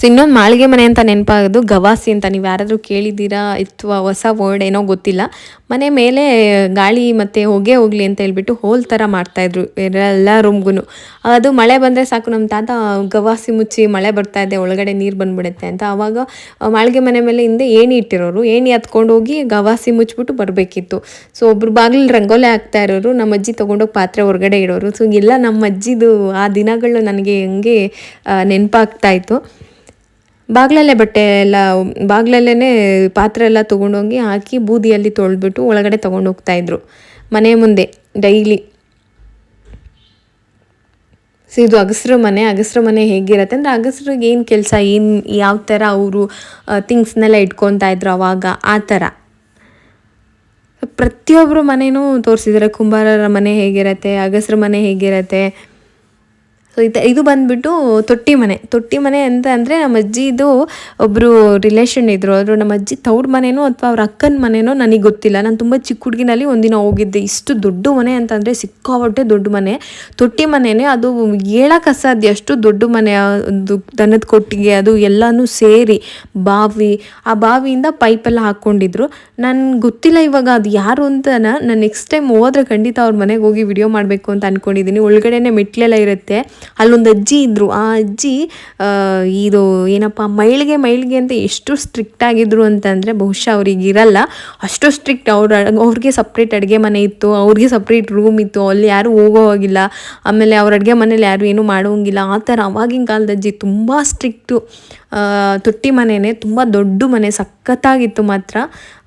ಸೊ ಇನ್ನೊಂದು ಮಾಳಿಗೆ ಮನೆ ಅಂತ ನೆನಪಾಗೋದು ಗವಾಸಿ ಅಂತ. ನೀವು ಯಾರಾದರೂ ಕೇಳಿದ್ದೀರಾ ಅಥವಾ ಹೊಸ ವರ್ಡ್ ಏನೋ ಗೊತ್ತಿಲ್ಲ. ಮನೆ ಮೇಲೆ ಗಾಳಿ ಮತ್ತು ಹೊಗೆ ಹೋಗಲಿ ಅಂತ ಹೇಳ್ಬಿಟ್ಟು ಹೋಲ್ ಥರ ಮಾಡ್ತಾಯಿದ್ರು ಎಲ್ಲ ರೂಮ್ಗೂ. ಅದು ಮಳೆ ಬಂದರೆ ಸಾಕು, ನಮ್ಮ ತಾತ ಗವಾಸಿ ಮುಚ್ಚಿ ಮಳೆ ಬರ್ತಾಯಿದೆ ಒಳಗಡೆ ನೀರು ಬಂದುಬಿಡುತ್ತೆ ಅಂತ. ಆವಾಗ ಮಾಳಿಗೆ ಮನೆ ಮೇಲೆ ಹಿಂದೆ ಏಣಿ ಇಟ್ಟಿರೋರು, ಏಣಿ ಹತ್ಕೊಂಡು ಹೋಗಿ ಗವಾಸಿ ಮುಚ್ಚಿಬಿಟ್ಟು ಬರಬೇಕಿತ್ತು. ಸೊ ಒಬ್ರು ಬಾಗಿಲು ರಂಗೋಲೆ ಹಾಕ್ತಾ ಇರೋರು, ನಮ್ಮ ಅಜ್ಜಿ ತೊಗೊಂಡೋಗಿ ಪಾತ್ರೆ ಹೊರಗಡೆ ಇಡೋರು. ಸೊ ಎಲ್ಲ ನಮ್ಮ ಅಜ್ಜಿದು ಆ ದಿನಗಳು ನನಗೆ ಹಂಗೆ ನೆನಪಾಗ್ತಾಯಿತ್ತು. ಬಾಗಿಲಲ್ಲೇ ಬಟ್ಟೆ ಎಲ್ಲ, ಬಾಗಿಲಲ್ಲೇ ಪಾತ್ರೆ ಎಲ್ಲ ತೊಗೊಂಡೋಗಿ ಹಾಕಿ ಬೂದಿಯಲ್ಲಿ ತೊಳೆದ್ಬಿಟ್ಟು ಒಳಗಡೆ ತೊಗೊಂಡು ಹೋಗ್ತಾಯಿದ್ರು ಮನೆ ಮುಂದೆ ಡೈಲಿ. ಸೊ ಇದು ಅಗಸ್ರ ಮನೆ. ಅಗಸ್ರ ಮನೆ ಹೇಗಿರುತ್ತೆ ಅಂದರೆ, ಅಗಸ್ರಿಗೆ ಏನು ಕೆಲಸ, ಏನು ಯಾವ ಥರ ಅವರು ಥಿಂಗ್ಸ್ನೆಲ್ಲ ಇಟ್ಕೊತಾ ಇದ್ರು ಅವಾಗ, ಆ ಥರ ಪ್ರತಿಯೊಬ್ಬರು ಮನೆಯೂ ತೋರಿಸಿದ್ದಾರೆ. ಕುಂಬಾರರ ಮನೆ ಹೇಗಿರುತ್ತೆ, ಅಗಸ್ರ ಮನೆ ಹೇಗಿರುತ್ತೆ. ಸೊ ಸೊ ಇದು ಬಂದುಬಿಟ್ಟು ತೊಟ್ಟಿ ಮನೆ ಅಂತ ಅಂದರೆ ನಮ್ಮ ಅಜ್ಜಿದು ಒಬ್ಬರು ರಿಲೇಷನ್ ಇದ್ದರು. ಅವರು ನಮ್ಮ ಅಜ್ಜಿ ತವ್ರ ಮನೆನೋ ಅಥವಾ ಅವ್ರ ಅಕ್ಕನ ಮನೆನೋ ನನಗೆ ಗೊತ್ತಿಲ್ಲ. ನಾನು ತುಂಬ ಚಿಕ್ಕ ಹುಡುಗಿನಲ್ಲಿ ಒಂದಿನ ಹೋಗಿದ್ದೆ. ಇಷ್ಟು ದೊಡ್ಡ ಮನೆ ಅಂತಂದರೆ ಸಿಕ್ಕಾಪಟ್ಟೆ ದೊಡ್ಡ ಮನೆ, ತೊಟ್ಟಿ ಮನೆಯೇ ಅದು. ಹೇಳಕ್ಕೆ ಅಸಾಧ್ಯ ಅಷ್ಟು ದೊಡ್ಡ ಮನೆ. ಒಂದು ದನದ ಕೊಟ್ಟಿಗೆ ಅದು ಎಲ್ಲನೂ ಸೇರಿ ಆ ಬಾವಿಯಿಂದ ಪೈಪೆಲ್ಲ ಹಾಕ್ಕೊಂಡಿದ್ರು. ನನಗೆ ಗೊತ್ತಿಲ್ಲ ಇವಾಗ ಅದು ಯಾರು ಅಂತ. ನಾನು ನೆಕ್ಸ್ಟ್ ಟೈಮ್ ಹೋದ್ರೆ ಖಂಡಿತ ಅವ್ರ ಮನೆಗೆ ಹೋಗಿ ವಿಡಿಯೋ ಮಾಡಬೇಕು ಅಂತ ಅಂದ್ಕೊಂಡಿದ್ದೀನಿ. ಒಳಗಡೆನೆ ಮೆಟ್ಲೆಲ್ಲ ಇರುತ್ತೆ. ಅಲ್ಲೊಂದು ಅಜ್ಜಿ ಇದ್ದರು. ಆ ಅಜ್ಜಿ ಇದು ಏನಪ್ಪ ಮೈಲಿಗೆ ಅಂತ ಎಷ್ಟು ಸ್ಟ್ರಿಕ್ಟ್ ಆಗಿದ್ರು ಅಂತಂದರೆ ಬಹುಶಃ ಅವ್ರಿಗೆ ಇರಲ್ಲ ಅಷ್ಟು ಸ್ಟ್ರಿಕ್ಟ್. ಅವ್ರಿಗೆ ಸಪ್ರೇಟ್ ಅಡುಗೆ ಮನೆ ಇತ್ತು, ಅವ್ರಿಗೆ ಸಪ್ರೇಟ್ ರೂಮ್ ಇತ್ತು, ಅಲ್ಲಿ ಯಾರು ಹೋಗೋವಾಗಿಲ್ಲ. ಆಮೇಲೆ ಅವ್ರ ಅಡುಗೆ ಮನೇಲಿ ಯಾರು ಏನೂ ಮಾಡೋಂಗಿಲ್ಲ ಆ ಥರ. ಅವಾಗಿನ ಕಾಲದ ಅಜ್ಜಿ ತುಂಬ ಸ್ಟ್ರಿಕ್ಟು. ತೊಟ್ಟಿ ಮನೆಯೇ, ತುಂಬ ದೊಡ್ಡ ಮನೆ, ಸಖತ್ತಾಗಿತ್ತು ಮಾತ್ರ.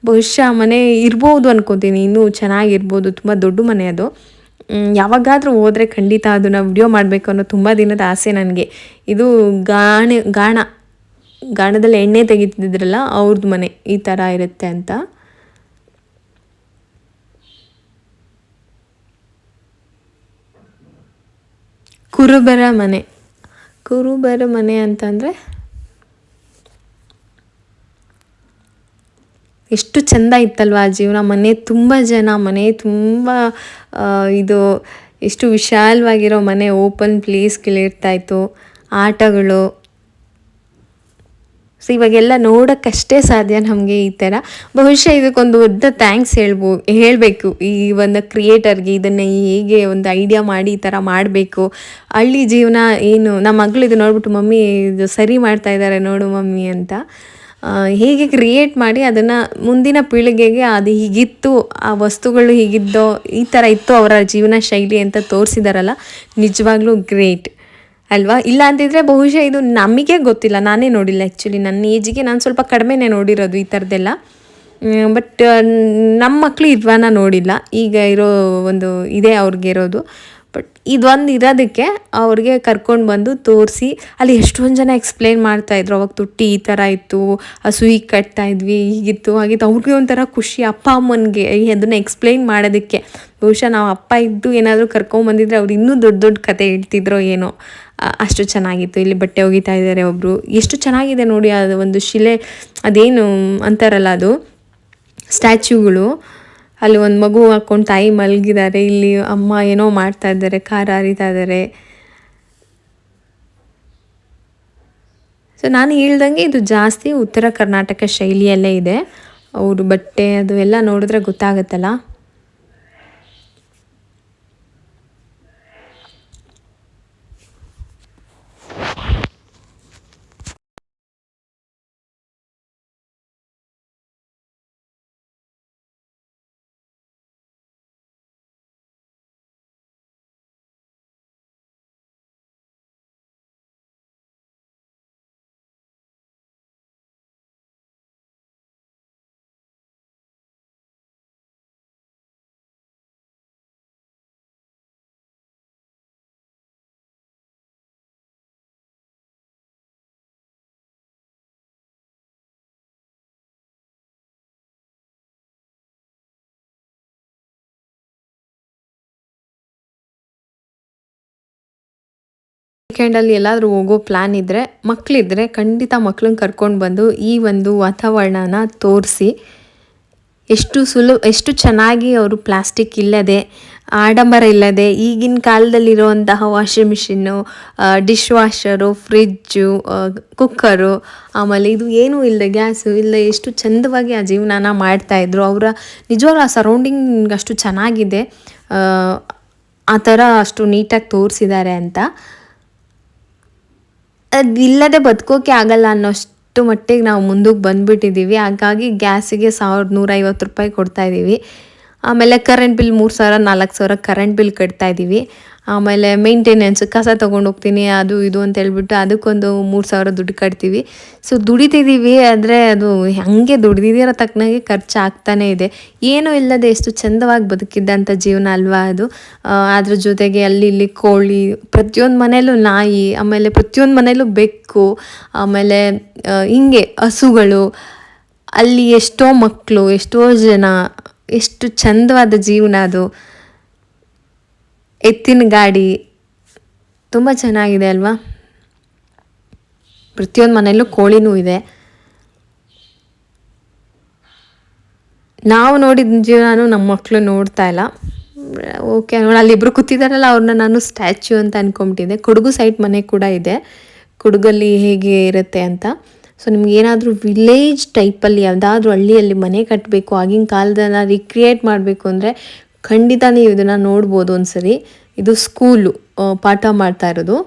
ಬಹುಶಃ ಮನೆ ಇರ್ಬೋದು ಅನ್ಕೋತೀನಿ, ಇನ್ನೂ ಚೆನ್ನಾಗಿರ್ಬೋದು. ತುಂಬ ದೊಡ್ಡ ಮನೆ ಅದು. ಯಾವಾಗಾದರೂ ಹೋದರೆ ಖಂಡಿತ ಅದನ್ನು ವಿಡಿಯೋ ಮಾಡಬೇಕು ಅನ್ನೋ ತುಂಬ ದಿನದ ಆಸೆ ನನಗೆ. ಇದು ಗಾಣದಲ್ಲಿ ಎಣ್ಣೆ ತೆಗಿತಿದ್ರಲ್ಲ ಅವ್ರದ್ದು ಮನೆ ಈ ಥರ ಇರುತ್ತೆ ಅಂತ. ಕುರುಬರ ಮನೆ ಅಂತಂದರೆ ಎಷ್ಟು ಚೆಂದ ಇತ್ತಲ್ವ ಆ ಜೀವನ. ಮನೆ ತುಂಬ ಜನ, ಮನೆ ತುಂಬ ಇದು ಎಷ್ಟು ವಿಶಾಲವಾಗಿರೋ ಮನೆ, ಓಪನ್ ಪ್ಲೇಸ್ಗಳಿರ್ತಾಯಿತ್ತು, ಆಟಗಳು. ಸೊ ಇವಾಗೆಲ್ಲ ನೋಡೋಕ್ಕಷ್ಟೇ ಸಾಧ್ಯ ನಮಗೆ ಈ ಥರ. ಬಹುಶಃ ಇದಕ್ಕೊಂದು ದೊಡ್ಡ ಥ್ಯಾಂಕ್ಸ್ ಹೇಳಬೇಕು ಈ ಒಂದು ಕ್ರಿಯೇಟರ್ಗೆ. ಇದನ್ನು ಹೇಗೆ ಒಂದು ಐಡಿಯಾ ಮಾಡಿ ಈ ಥರ ಮಾಡಬೇಕು. ಹಳ್ಳಿ ಜೀವನ ಏನು, ನಮ್ಮ ಮಗಳು ಇದು ನೋಡ್ಬಿಟ್ಟು ಮಮ್ಮಿ ಇದು ಸರಿ ಮಾಡ್ತಾ ಇದ್ದಾರೆ ನೋಡು ಮಮ್ಮಿ ಅಂತ ಹೇಗೆ ಕ್ರಿಯೇಟ್ ಮಾಡಿ ಅದನ್ನು ಮುಂದಿನ ಪೀಳಿಗೆಗೆ ಅದು ಹೀಗಿತ್ತು, ಆ ವಸ್ತುಗಳು ಹೀಗಿದ್ದೋ, ಈ ಥರ ಇತ್ತು ಅವರ ಜೀವನ ಶೈಲಿ ಅಂತ ತೋರಿಸಿದಾರಲ್ಲ, ನಿಜವಾಗ್ಲೂ ಗ್ರೇಟ್ ಅಲ್ವಾ. ಇಲ್ಲ ಅಂತಿದ್ರೆ ಬಹುಶಃ ಇದು ನಮಗೆ ಗೊತ್ತಿಲ್ಲ, ನಾನೇ ನೋಡಿಲ್ಲ. ಆ್ಯಕ್ಚುಲಿ ನನ್ನ ಏಜಿಗೆ ನಾನು ಸ್ವಲ್ಪ ಕಡಿಮೆನೇ ನೋಡಿರೋದು ಈ ಥರದ್ದೆಲ್ಲ. ಬಟ್ ನಮ್ಮ ಮಕ್ಕಳು ಇದ್ವಾನ ನೋಡಿಲ್ಲ. ಈಗ ಇರೋ ಒಂದು ಇದೇ ಅವ್ರಿಗೆ ಇರೋದು. ಬಟ್ ಇದೊಂದು ಇರೋದಕ್ಕೆ ಅವ್ರಿಗೆ ಕರ್ಕೊಂಡು ಬಂದು ತೋರಿಸಿ ಅಲ್ಲಿ ಎಷ್ಟೊಂದು ಜನ ಎಕ್ಸ್ಪ್ಲೇನ್ ಮಾಡ್ತಾಯಿದ್ರು. ಅವಾಗ ತೊಟ್ಟಿ ಈ ಥರ ಇತ್ತು, ಹಸು ಹೀಗೆ ಕಟ್ತಾಯಿದ್ವಿ, ಹೀಗಿತ್ತು ಹಾಗಿತ್ತು. ಅವ್ರಿಗೆ ಒಂಥರ ಖುಷಿ ಅಪ್ಪ ಅಮ್ಮನಿಗೆ ಅದನ್ನು ಎಕ್ಸ್ಪ್ಲೇನ್ ಮಾಡೋದಕ್ಕೆ. ಬಹುಶಃ ನಾವು ಅಪ್ಪ ಇದ್ದು ಏನಾದರೂ ಕರ್ಕೊಂಬಂದಿದ್ರೆ ಅವ್ರು ಇನ್ನೂ ದೊಡ್ಡ ಕತೆ ಹೇಳ್ತಿದ್ರೋ ಏನೋ, ಅಷ್ಟು ಚೆನ್ನಾಗಿತ್ತು. ಇಲ್ಲಿ ಬಟ್ಟೆ ಒಗಿತಾ ಇದ್ದಾರೆ ಒಬ್ಬರು. ಎಷ್ಟು ಚೆನ್ನಾಗಿದೆ ನೋಡಿ ಅದು ಒಂದು ಶಿಲೆ, ಅದೇನು ಅಂತಾರಲ್ಲ ಅದು ಸ್ಟ್ಯಾಚ್ಯೂಗಳು. ಅಲ್ಲಿ ಒಂದು ಮಗು ಹಾಕ್ಕೊಂಡು ತಾಯಿ ಮಲಗಿದ್ದಾರೆ, ಇಲ್ಲಿ ಅಮ್ಮ ಏನೋ ಮಾಡ್ತಾ ಇದ್ದಾರೆ, ಖಾರ ಹರಿತಾ ಇದ್ದಾರೆ. ಸೊ ನಾನು ಹೇಳ್ದಂಗೆ ಇದು ಜಾಸ್ತಿ ಉತ್ತರ ಕರ್ನಾಟಕ ಶೈಲಿಯಲ್ಲೇ ಇದೆ. ಅವರು ಬಟ್ಟೆ ಅದು ಎಲ್ಲ ನೋಡಿದ್ರೆ ಗೊತ್ತಾಗುತ್ತಲ್ಲ. ವೀಕೆಂಡಲ್ಲಿ ಎಲ್ಲಾದರೂ ಹೋಗೋ ಪ್ಲ್ಯಾನ್ ಇದ್ದರೆ, ಮಕ್ಕಳಿದ್ರೆ ಖಂಡಿತ ಮಕ್ಕಳನ್ನ ಕರ್ಕೊಂಡು ಬಂದು ಈ ಒಂದು ವಾತಾವರಣನ ತೋರಿಸಿ. ಎಷ್ಟು ಚೆನ್ನಾಗಿ ಅವರು ಪ್ಲಾಸ್ಟಿಕ್ ಇಲ್ಲದೆ, ಆಡಂಬರ ಇಲ್ಲದೆ, ಈಗಿನ ಕಾಲದಲ್ಲಿರುವಂತಹ washing machine, dish washer, fridge, cooker, ಆಮೇಲೆ ಇದು ಏನೂ ಇಲ್ಲದೆ, ಗ್ಯಾಸು ಇಲ್ಲದೆ ಎಷ್ಟು ಚಂದವಾಗಿ ಆ ಜೀವನನ ಮಾಡ್ತಾಯಿದ್ರು. ಅವರ ನಿಜವಾಗ್ಲೂ ಆ ಸರೌಂಡಿಂಗ್ ಅಷ್ಟು ಚೆನ್ನಾಗಿದೆ, ಆ ಥರ ಅಷ್ಟು ನೀಟಾಗಿ ತೋರಿಸಿದ್ದಾರೆ ಅಂತ. ಅದಿಲ್ಲದೆ ಬದುಕೋಕೆ ಆಗಲ್ಲ ಅನ್ನೋಷ್ಟು ಮಟ್ಟಿಗೆ ನಾವು ಮುಂದಕ್ಕೆ ಬಂದುಬಿಟ್ಟಿದ್ದೀವಿ. ಹಾಗಾಗಿ ಗ್ಯಾಸಿಗೆ 1150 ರೂಪಾಯಿ ಕೊಡ್ತಾಯಿದ್ದೀವಿ. ಆಮೇಲೆ ಕರೆಂಟ್ ಬಿಲ್ 3000 4000 ಕರೆಂಟ್ ಬಿಲ್ ಕಟ್ತಾಯಿದ್ದೀವಿ. ಆಮೇಲೆ ಮೇಂಟೆನೆನ್ಸ್, ಕಸ ತೊಗೊಂಡು ಹೋಗ್ತೀನಿ ಅದು ಇದು ಅಂತ ಹೇಳ್ಬಿಟ್ಟು ಅದಕ್ಕೊಂದು 3000 ದುಡ್ಡು ಕಟ್ತೀವಿ. ಸೊ ದುಡಿತಿದ್ದೀವಿ, ಆದರೆ ಅದು ಹಾಗೆ ದುಡ್ದಿರೋ ತಕ್ಕನಾಗೆ ಖರ್ಚು ಆಗ್ತಾನೇ ಇದೆ. ಏನೂ ಇಲ್ಲದೆ ಎಷ್ಟು ಚಂದವಾಗಿ ಬದುಕಿದ್ದಂಥ ಜೀವನ ಅಲ್ವಾ ಅದು. ಅದ್ರ ಜೊತೆಗೆ ಅಲ್ಲಿ ಇಲ್ಲಿ ಕೋಳಿ, ಪ್ರತಿಯೊಂದು ಮನೇಲೂ ನಾಯಿ, ಆಮೇಲೆ ಪ್ರತಿಯೊಂದು ಮನೇಲೂ ಬೆಕ್ಕು, ಆಮೇಲೆ ಹಿಂಗೆ ಹಸುಗಳು, ಅಲ್ಲಿ ಎಷ್ಟೋ ಮಕ್ಕಳು, ಎಷ್ಟೋ ಜನ, ಎಷ್ಟು ಚಂದವಾದ ಜೀವನ ಅದು. ಎತ್ತಿನ ಗಾಡಿ, ತುಂಬ ಚೆನ್ನಾಗಿದೆ ಅಲ್ವಾ? ಪ್ರತಿಯೊಂದು ಮನೆಯಲ್ಲೂ ಕೋಳಿನೂ ಇದೆ. ನಾವು ನೋಡಿದ ಜೀವನನೂ ನಮ್ಮ ಮಕ್ಕಳು ನೋಡ್ತಾ ಇಲ್ಲ. ಓಕೆ, ನೋಡಿ ಅಲ್ಲಿಬ್ಬರು ಕೂತಿದ್ದಾರಲ್ಲ, ಅವ್ರನ್ನ ನಾನು ಸ್ಟ್ಯಾಚ್ಯೂ ಅಂತ ಅಂದ್ಕೊಂಬಿಟ್ಟಿದ್ದೆ. ಕೊಡಗು ಸೈಡ್ ಮನೆ ಕೂಡ ಇದೆ, ಕೊಡಗಲ್ಲಿ ಹೇಗೆ ಇರುತ್ತೆ ಅಂತ. ಸೊ ನಿಮ್ಗೆ ಏನಾದರೂ ವಿಲೇಜ್ ಟೈಪಲ್ಲಿ ಯಾವುದಾದ್ರೂ ಹಳ್ಳಿಯಲ್ಲಿ ಮನೆ ಕಟ್ಟಬೇಕು, ಆಗಿನ ಕಾಲದನ್ನು ರಿಕ್ರಿಯೇಟ್ ಮಾಡಬೇಕು ಅಂದರೆ ಖಂಡಿತ ನೀವು ಇದನ್ನು ನೋಡ್ಬೋದು ಒಂದ್ಸರಿ. ಇದು ಸ್ಕೂಲು ಪಾಠ ಮಾಡ್ತಾ ಇರೋದು.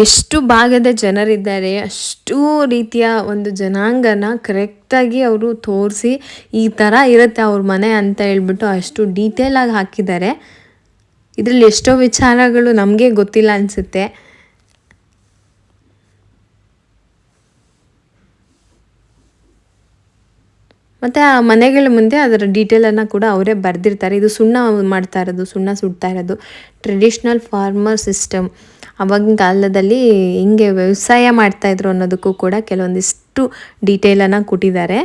ಎಷ್ಟು ಭಾಗದ ಜನರಿದ್ದಾರೆ, ಅಷ್ಟು ರೀತಿಯ ಒಂದು ಜನಾಂಗನ ಕರೆಕ್ಟಾಗಿ ಅವರು ತೋರಿಸಿ ಈ ಥರ ಇರುತ್ತೆ ಅವ್ರ ಮನೆ ಅಂತ ಹೇಳ್ಬಿಟ್ಟು ಅಷ್ಟು ಡೀಟೇಲಾಗಿ ಹಾಕಿದ್ದಾರೆ. ಇದರಲ್ಲಿ ಎಷ್ಟೋ ವಿಚಾರಗಳು ನಮಗೆ ಗೊತ್ತಿಲ್ಲ ಅನಿಸುತ್ತೆ. ಮತ್ತು ಆ ಮನೆಗಳ ಮುಂದೆ ಅದರ ಡೀಟೇಲನ್ನು ಕೂಡ ಅವರೇ ಬರೆದಿರ್ತಾರೆ. ಇದು ಸುಣ್ಣ ಮಾಡ್ತಾ ಇರೋದು, ಸುಣ್ಣ ಸುಡ್ತಾ ಇರೋದು ಟ್ರೆಡಿಷ್ನಲ್ ಫಾರ್ಮರ್ ಸಿಸ್ಟಮ್. ಆವಾಗಿನ ಕಾಲದಲ್ಲಿ ಹಿಂಗೆ ವ್ಯವಸಾಯ ಮಾಡ್ತಾಯಿದ್ರು ಅನ್ನೋದಕ್ಕೂ ಕೂಡ ಕೆಲವೊಂದಿಷ್ಟು ಡೀಟೇಲನ್ನು ಕೊಟ್ಟಿದ್ದಾರೆ.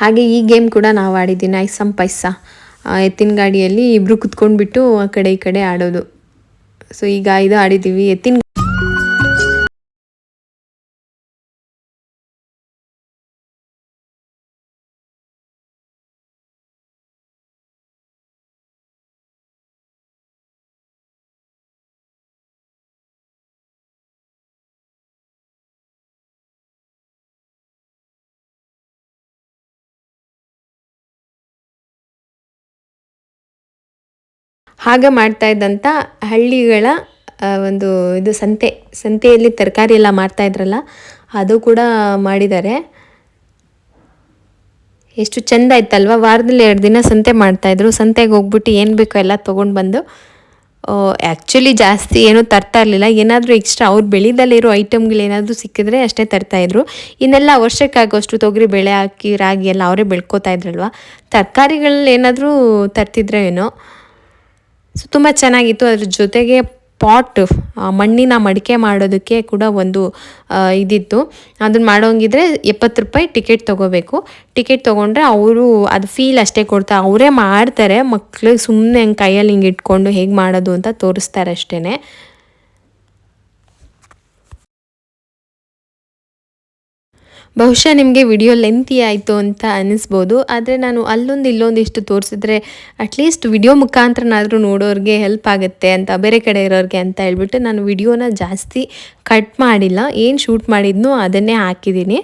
ಹಾಗೆ ಈ ಗೇಮ್ ಕೂಡ ನಾವು ಆಡಿದ್ದೀನಿ, ಐಸಮ್ ಪೈಸ. ಎತ್ತಿನ ಗಾಡಿಯಲ್ಲಿ ಇಬ್ಬರು ಕುತ್ಕೊಂಡ್ಬಿಟ್ಟು ಆ ಕಡೆ ಈ ಕಡೆ ಆಡೋದು. ಸೊ ಈಗ ಇದು ಆಡಿದ್ದೀವಿ. ಹಾಗೆ ಮಾಡ್ತಾ ಇದ್ದಂಥ ಹಳ್ಳಿಗಳ ಒಂದು ಇದು ಸಂತೆಯಲ್ಲಿ ತರಕಾರಿ ಎಲ್ಲ ಮಾರ್ತಾಯಿದ್ರಲ್ಲ, ಅದು ಕೂಡ ಮಾಡಿದ್ದಾರೆ. ಎಷ್ಟು ಚೆಂದ ಇತ್ತಲ್ವ. ವಾರದಲ್ಲಿ 2 ದಿನ ಸಂತೆ ಮಾಡ್ತಾಯಿದ್ರು. ಸಂತೆಗೆ ಹೋಗ್ಬಿಟ್ಟು ಏನು ಬೇಕೋ ಎಲ್ಲ ತೊಗೊಂಡು ಬಂದು, ಆ್ಯಕ್ಚುಲಿ ಜಾಸ್ತಿ ಏನೂ ತರ್ತಾ ಇರಲಿಲ್ಲ. ಏನಾದರೂ ಎಕ್ಸ್ಟ್ರಾ ಅವ್ರು ಬೆಳೆದಲ್ಲಿರೋ ಐಟಮ್ಗಳೇನಾದರೂ ಸಿಕ್ಕಿದ್ರೆ ಅಷ್ಟೇ ತರ್ತಾಯಿದ್ರು. ಇನ್ನೆಲ್ಲ ವರ್ಷಕ್ಕಾಗೋಷ್ಟು ತೊಗರಿ ಬೇಳೆ, ಅಕ್ಕಿ, ರಾಗಿ ಎಲ್ಲ ಅವರೇ ಬೆಳ್ಕೊತಾ ಇದ್ರಲ್ವ. ತರಕಾರಿಗಳಲ್ಲಿ ಏನಾದರೂ ತರ್ತಿದ್ರೆ ಏನೋ. ಸೊ ತುಂಬ ಚೆನ್ನಾಗಿತ್ತು. ಅದ್ರ ಜೊತೆಗೆ ಪಾಟ್, ಮಣ್ಣಿನ ಮಡಿಕೆ ಮಾಡೋದಕ್ಕೆ ಕೂಡ ಒಂದು ಇದಿತ್ತು. ಅದನ್ನು ಮಾಡೋಂಗಿದ್ರೆ 70 ರೂಪಾಯಿ ಟಿಕೆಟ್ ತೊಗೋಬೇಕು. ಟಿಕೆಟ್ ತೊಗೊಂಡ್ರೆ ಅವರು ಅದು ಫೀಲ್ ಅಷ್ಟೇ ಕೊಡ್ತಾರೆ, ಅವರೇ ಮಾಡ್ತಾರೆ. ಮಕ್ಳಿಗೆ ಸುಮ್ಮನೆ ಹಂಗೆ ಕೈಯಲ್ಲಿ ಹಿಂಗೆ ಇಟ್ಕೊಂಡು ಹೇಗೆ ಮಾಡೋದು ಅಂತ ತೋರಿಸ್ತಾರೆ ಅಷ್ಟೇ. ಬಹುಶಃ ನಿಮಗೆ ವಿಡಿಯೋ ಲೆಂತಿ ಆಯಿತು ಅಂತ ಅನ್ನಿಸ್ಬೋದು, ಆದರೆ ನಾನು ಅಲ್ಲೊಂದು ಇಲ್ಲೊಂದಿಷ್ಟು ತೋರಿಸಿದ್ರೆ ಅಟ್ಲೀಸ್ಟ್ ವಿಡಿಯೋ ಮುಖಾಂತರನಾದರೂ ನೋಡೋರಿಗೆ ಹೆಲ್ಪ್ ಆಗುತ್ತೆ ಅಂತ, ಬೇರೆ ಕಡೆ ಇರೋರಿಗೆ ಅಂತ ಹೇಳ್ಬಿಟ್ಟು ನಾನು ವಿಡಿಯೋನ ಜಾಸ್ತಿ ಕಟ್ ಮಾಡಿಲ್ಲ. ಏನು ಶೂಟ್ ಮಾಡಿದ್ನೋ ಅದನ್ನೇ ಹಾಕಿದ್ದೀನಿ.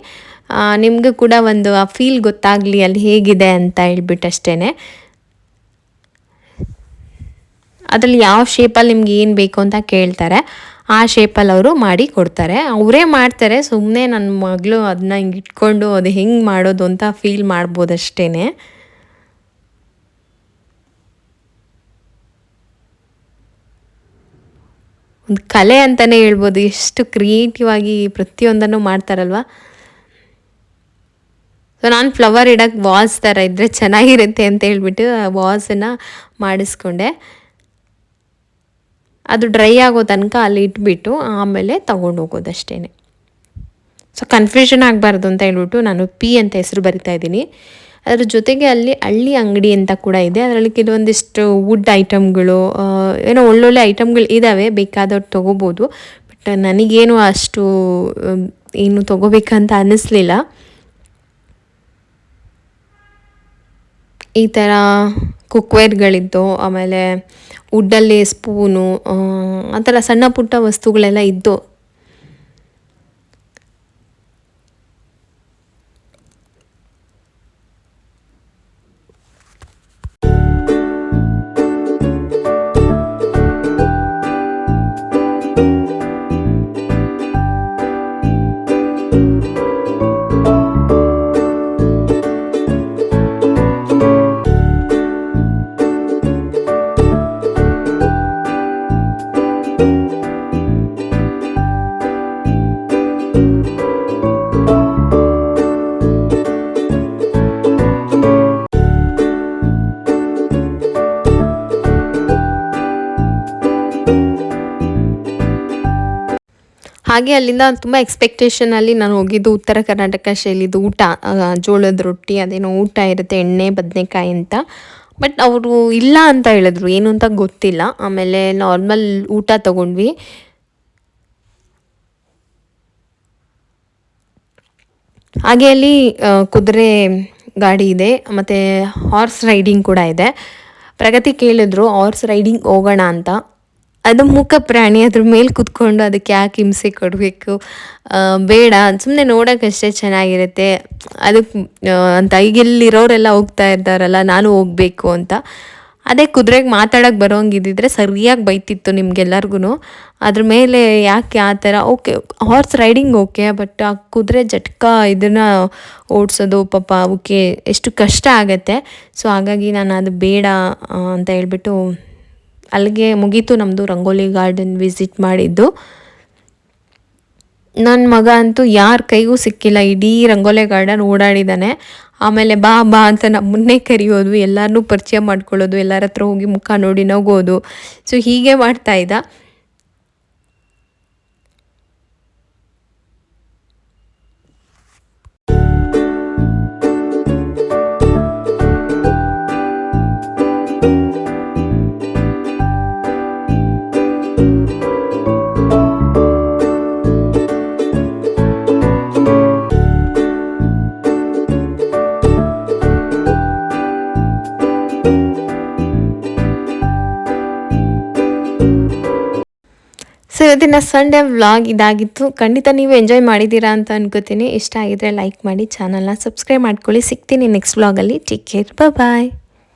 ನಿಮಗೂ ಕೂಡ ಒಂದು ಆ ಫೀಲ್ ಗೊತ್ತಾಗಲಿ ಅಲ್ಲಿ ಹೇಗಿದೆ ಅಂತ ಹೇಳ್ಬಿಟ್ಟು ಅಷ್ಟೇ. ಅದರಲ್ಲಿ ಯಾವ ಶೇಪಲ್ಲಿ ನಿಮ್ಗೆ ಏನು ಬೇಕು ಅಂತ ಕೇಳ್ತಾರೆ, ಆ ಶೇಪಲ್ಲಿ ಅವರು ಮಾಡಿ ಕೊಡ್ತಾರೆ. ಅವರೇ ಮಾಡ್ತಾರೆ. ಸುಮ್ಮನೆ ನನ್ನ ಮಗಳು ಅದನ್ನ ಹಿಂಗೆ ಇಟ್ಕೊಂಡು ಅದು ಹೆಂಗೆ ಮಾಡೋದು ಅಂತ ಫೀಲ್ ಮಾಡ್ಬೋದು ಅಷ್ಟೇ. ಒಂದು ಕಲೆ ಅಂತಲೇ ಹೇಳ್ಬೋದು. ಎಷ್ಟು ಕ್ರಿಯೇಟಿವ್ ಆಗಿ ಪ್ರತಿಯೊಂದನ್ನು ಮಾಡ್ತಾರಲ್ವ. ಸೊ ನಾನು ಫ್ಲವರ್ ಇಡೋಕ್ಕೆ ವಾಸ್ ಥರ ಇದ್ದರೆ ಚೆನ್ನಾಗಿರುತ್ತೆ ಅಂತ ಹೇಳ್ಬಿಟ್ಟು ವಾಸನ್ನು ಮಾಡಿಸ್ಕೊಂಡೆ. ಅದು ಡ್ರೈ ಆಗೋ ತನಕ ಅಲ್ಲಿ ಇಟ್ಬಿಟ್ಟು ಆಮೇಲೆ ತೊಗೊಂಡು ಹೋಗೋದಷ್ಟೇ. ಸೊ ಕನ್ಫ್ಯೂಷನ್ ಆಗಬಾರ್ದು ಅಂತ ಹೇಳ್ಬಿಟ್ಟು ನಾನು ಪಿ ಅಂತ ಹೆಸರು ಬರಿತಾ ಇದ್ದೀನಿ. ಅದ್ರ ಜೊತೆಗೆ ಅಲ್ಲಿ ಹಳ್ಳಿ ಅಂಗಡಿ ಅಂತ ಕೂಡ ಇದೆ. ಅದರಲ್ಲಿ ಕೆಲವೊಂದಿಷ್ಟು ವುಡ್ ಐಟಮ್ಗಳು, ಏನೋ ಒಳ್ಳೊಳ್ಳೆ ಐಟಮ್ಗಳು ಇದ್ದಾವೆ, ಬೇಕಾದವ್ರು ತೊಗೋಬೋದು. ಬಟ್ ನನಗೇನು ಅಷ್ಟು ಏನು ತೊಗೋಬೇಕಂತ ಅನ್ನಿಸ್ಲಿಲ್ಲ. ಈ ಥರ ಕುಕ್ವೇರ್ಗಳಿದ್ದು, ಆಮೇಲೆ ವುಡ್ಡಲ್ಲಿ ಸ್ಪೂನು, ಆ ಥರ ಸಣ್ಣ ಪುಟ್ಟ ವಸ್ತುಗಳೆಲ್ಲ ಇದ್ದು. ಹಾಗೆ ಅಲ್ಲಿಂದ ತುಂಬ ಎಕ್ಸ್ಪೆಕ್ಟೇಷನಲ್ಲಿ ನಾನು ಹೋಗಿದ್ದು ಉತ್ತರ ಕರ್ನಾಟಕ ಶೈಲಿದು ಊಟ, ಜೋಳದ ರೊಟ್ಟಿ ಅದೇನೋ ಊಟ ಇರುತ್ತೆ, ಎಣ್ಣೆ ಬದನೆಕಾಯಿ ಅಂತ. ಬಟ್ ಅವರು ಇಲ್ಲ ಅಂತ ಹೇಳಿದ್ರು, ಏನು ಅಂತ ಗೊತ್ತಿಲ್ಲ. ಆಮೇಲೆ ನಾರ್ಮಲ್ ಊಟ ತೊಗೊಂಡ್ವಿ. ಹಾಗೆ ಅಲ್ಲಿ ಕುದುರೆ ಗಾಡಿ ಇದೆ, ಮತ್ತು ಹಾರ್ಸ್ ರೈಡಿಂಗ್ ಕೂಡ ಇದೆ. ಪ್ರಗತಿ ಕೇಳಿದ್ರು ಹಾರ್ಸ್ ರೈಡಿಂಗ್ ಹೋಗೋಣ ಅಂತ. ಅದು ಮೂಕ ಪ್ರಾಣಿ, ಅದ್ರ ಮೇಲೆ ಕುತ್ಕೊಂಡು ಅದಕ್ಕೆ ಯಾಕೆ ಹಿಂಸೆ ಕೊಡಬೇಕು, ಬೇಡ, ಸುಮ್ಮನೆ ನೋಡೋಕ್ಕಷ್ಟೇ ಚೆನ್ನಾಗಿರುತ್ತೆ ಅದಕ್ಕೆ ಅಂತ. ಈಗೆಲ್ಲಿರೋರೆಲ್ಲ ಹೋಗ್ತಾ ಇದ್ದಾರಲ್ಲ, ನಾನು ಹೋಗಬೇಕು ಅಂತ. ಅದೇ ಕುದುರೆಗೆ ಮಾತಾಡೋಕ್ಕೆ ಬರೋಂಗಿದ್ದಿದ್ರೆ ಸರಿಯಾಗಿ ಬೈತಿತ್ತು ನಿಮ್ಗೆಲ್ಲರಿಗೂ. ಅದ್ರ ಮೇಲೆ ಯಾಕೆ ಆ ಥರ, okay horse riding okay, but ಆ ಕುದುರೆ ಜಟ್ಕ ಇದನ್ನು ಓಡಿಸೋದು ಪಾಪ ಅವಕ್ಕೆ ಎಷ್ಟು ಕಷ್ಟ ಆಗುತ್ತೆ. ಸೊ ಹಾಗಾಗಿ ನಾನು ಅದು ಬೇಡ ಅಂತ ಹೇಳ್ಬಿಟ್ಟು ಅಲ್ಲಿಗೆ ಮುಗೀತು ನಮ್ಮದು ರಂಗೋಲಿ ಗಾರ್ಡನ್ ವಿಸಿಟ್ ಮಾಡಿದ್ದು. ನನ್ನ ಮಗ ಅಂತೂ ಯಾರ ಕೈಗೂ ಸಿಕ್ಕಿಲ್ಲ, ಇಡೀ ರಂಗೋಲಿ ಗಾರ್ಡನ್ ಓಡಾಡಿದ್ದಾನೆ. ಆಮೇಲೆ ಬಾ ಬಾ ಅಂತ ನಮ್ಮನ್ನೇ ಕರೆಯೋದು, ಎಲ್ಲರನ್ನೂ ಪರಿಚಯ ಮಾಡ್ಕೊಳ್ಳೋದು, ಎಲ್ಲರ ಹತ್ರ ಹೋಗಿ ಮುಖ ನೋಡಿ ನಗೋದು. ಸೊ ಹೀಗೆ ಮಾಡ್ತಾ ಇದ್ದ. ಸೊ ಇವತ್ತಿನ ಸಂಡೇ ವ್ಲಾಗ್ ಇದಾಗಿತ್ತು. ಖಂಡಿತ ನೀವು ಎಂಜಾಯ್ ಮಾಡಿದ್ದೀರಾ ಅಂತ ಅನ್ಕೋತೀನಿ. ಇಷ್ಟ ಆಗಿದ್ರೆ ಲೈಕ್ ಮಾಡಿ, ಚಾನಲ್ನ ಸಬ್ಸ್ಕ್ರೈಬ್ ಮಾಡ್ಕೊಳ್ಳಿ. ಸಿಗ್ತೀನಿ ನೆಕ್ಸ್ಟ್ ವ್ಲಾಗಲ್ಲಿ. ಟೇಕ್ ಕೇರ್, ಬಾಯ್.